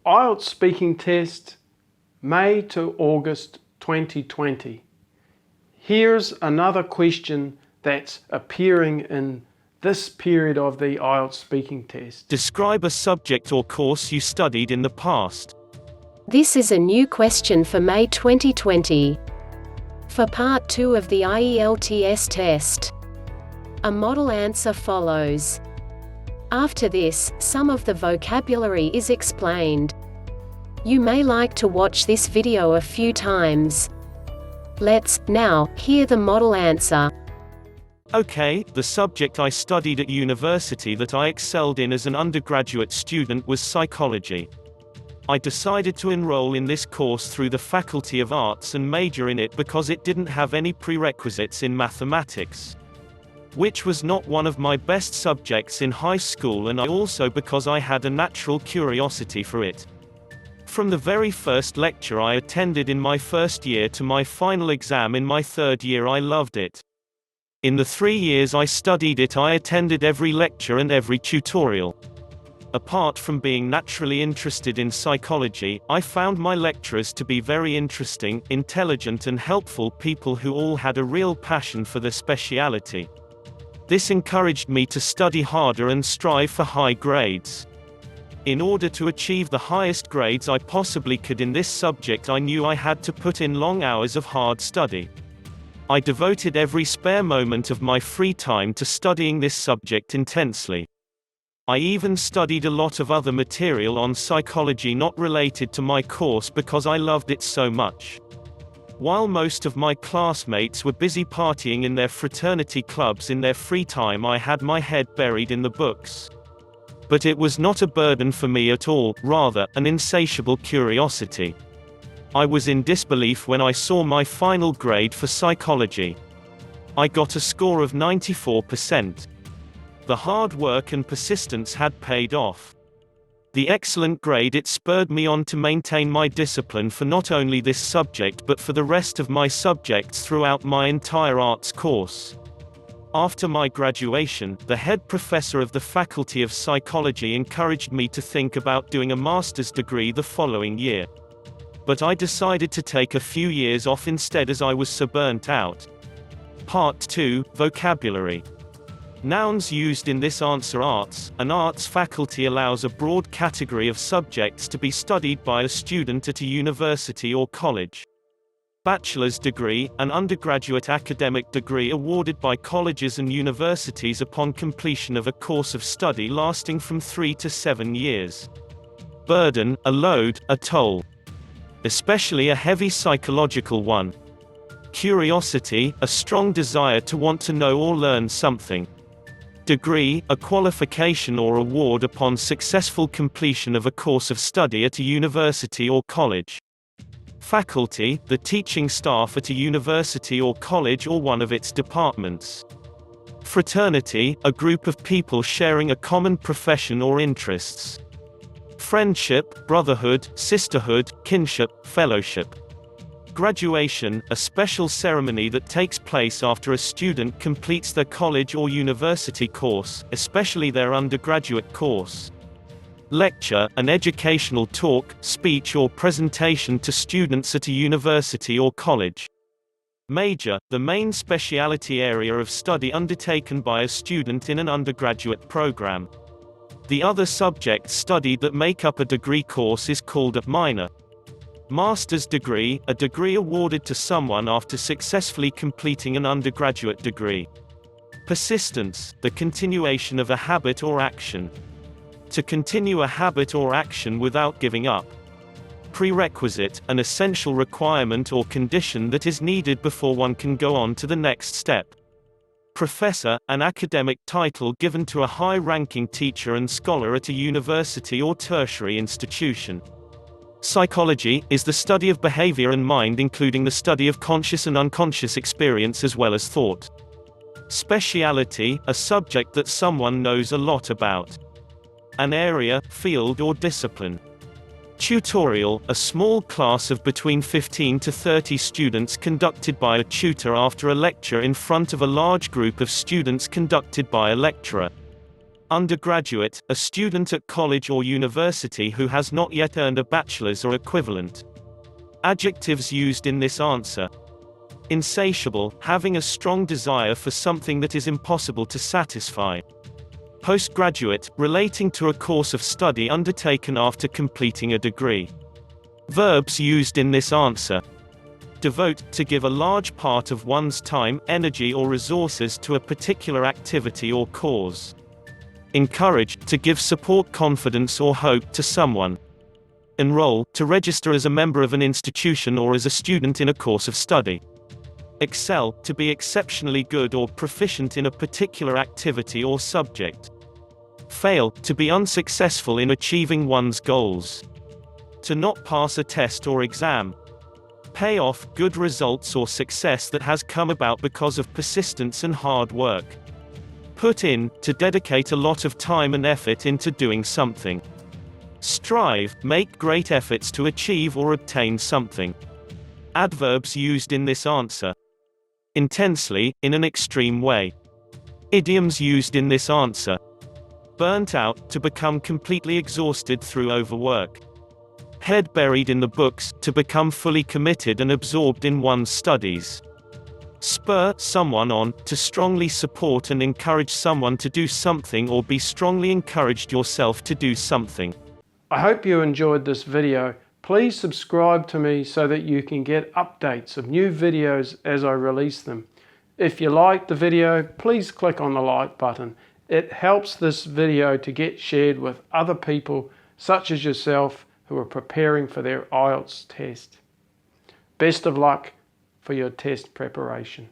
IELTS speaking test, May to August 2020. Here's another question that's appearing in this period of the IELTS speaking test. Describe a subject or course you studied in the past. This is a new question for May 2020. For Part 2 of the IELTS test, a model answer follows. After this, some of the vocabulary is explained. You may like to watch this video a few times. Let's, now, hear the model answer. Okay, the subject I studied at university that I excelled in as an undergraduate student was psychology. I decided to enroll in this course through the Faculty of Arts and major in it because it didn't have any prerequisites in mathematics, which was not one of my best subjects in high school, and also because I had a natural curiosity for it. From the very first lecture I attended in my first year to my final exam in my third year, I loved it. In the 3 years I studied it, I attended every lecture and every tutorial. Apart from being naturally interested in psychology, I found my lecturers to be very interesting, intelligent and helpful people who all had a real passion for their speciality. This encouraged me to study harder and strive for high grades. In order to achieve the highest grades I possibly could in this subject, I knew I had to put in long hours of hard study. I devoted every spare moment of my free time to studying this subject intensely. I even studied a lot of other material on psychology not related to my course because I loved it so much. While most of my classmates were busy partying in their fraternity clubs in their free time, I had my head buried in the books. But it was not a burden for me at all, rather, an insatiable curiosity. I was in disbelief when I saw my final grade for psychology. I got a score of 94%. The hard work and persistence had paid off. The excellent grade, it spurred me on to maintain my discipline for not only this subject but for the rest of my subjects throughout my entire arts course. After my graduation, the head professor of the Faculty of Psychology encouraged me to think about doing a master's degree the following year. But I decided to take a few years off instead as I was so burnt out. Part 2, Vocabulary. Nouns used in this answer. Arts. An arts faculty allows a broad category of subjects to be studied by a student at a university or college. Bachelor's degree, an undergraduate academic degree awarded by colleges and universities upon completion of a course of study lasting from 3 to 7 years. Burden, a load, a toll. Especially a heavy psychological one. Curiosity, a strong desire to want to know or learn something. Degree, a qualification or award upon successful completion of a course of study at a university or college. Faculty, the teaching staff at a university or college or one of its departments. Fraternity, a group of people sharing a common profession or interests. Friendship, brotherhood, sisterhood, kinship, fellowship. Graduation, a special ceremony that takes place after a student completes their college or university course, especially their undergraduate course. Lecture, an educational talk, speech or presentation to students at a university or college. Major, the main specialty area of study undertaken by a student in an undergraduate program. The other subjects studied that make up a degree course is called a minor. Master's degree, a degree awarded to someone after successfully completing an undergraduate degree. Persistence, the continuation of a habit or action. To continue a habit or action without giving up. Prerequisite, an essential requirement or condition that is needed before one can go on to the next step. Professor, an academic title given to a high-ranking teacher and scholar at a university or tertiary institution. Psychology is the study of behavior and mind, including the study of conscious and unconscious experience as well as thought. Speciality, a subject that someone knows a lot about. An area, field or discipline. Tutorial, a small class of between 15 to 30 students conducted by a tutor after a lecture in front of a large group of students conducted by a lecturer. Undergraduate, a student at college or university who has not yet earned a bachelor's or equivalent. Adjectives used in this answer: insatiable, having a strong desire for something that is impossible to satisfy. Postgraduate, relating to a course of study undertaken after completing a degree. Verbs used in this answer: devote, to give a large part of one's time, energy or resources to a particular activity or cause. Encourage, to give support, confidence or hope to someone. Enroll, to register as a member of an institution or as a student in a course of study. Excel, to be exceptionally good or proficient in a particular activity or subject. Fail, to be unsuccessful in achieving one's goals. To not pass a test or exam. Pay off, good results or success that has come about because of persistence and hard work. Put in, to dedicate a lot of time and effort into doing something. Strive, make great efforts to achieve or obtain something. Adverbs used in this answer: intensely, in an extreme way. Idioms used in this answer: burnt out, to become completely exhausted through overwork. Head buried in the books, to become fully committed and absorbed in one's studies. Spur someone on, to strongly support and encourage someone to do something or be strongly encouraged yourself to do something. I hope you enjoyed this video. Please subscribe to me so that you can get updates of new videos as I release them. If you liked the video, please click on the like button. It helps this video to get shared with other people such as yourself who are preparing for their IELTS test. Best of luck for your test preparation.